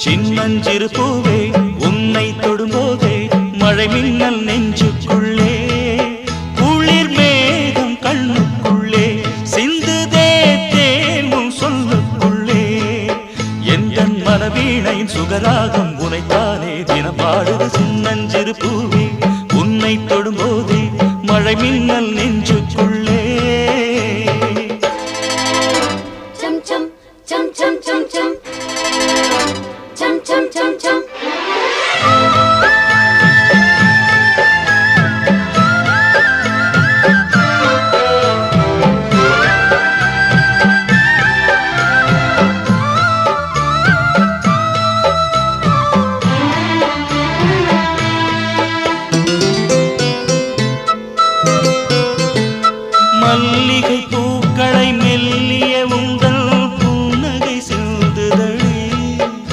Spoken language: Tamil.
சின்னஞ்சிறு பூவே உன்னை தொடும்போதே மழை மின்னல் நெஞ்சுக்குள்ளே குளிர் மேகம் கண்ணுக்குள்ளே சிந்துதே தேனும் சொல்லுக்குள்ளே எந்தன் மனவீணையின் சுகராகம் உனைத்தானே தினம் பாடுது சின்னஞ்சிறு பூவே உன்னை தொடும்போதே மழை மின்னல் நெஞ்சு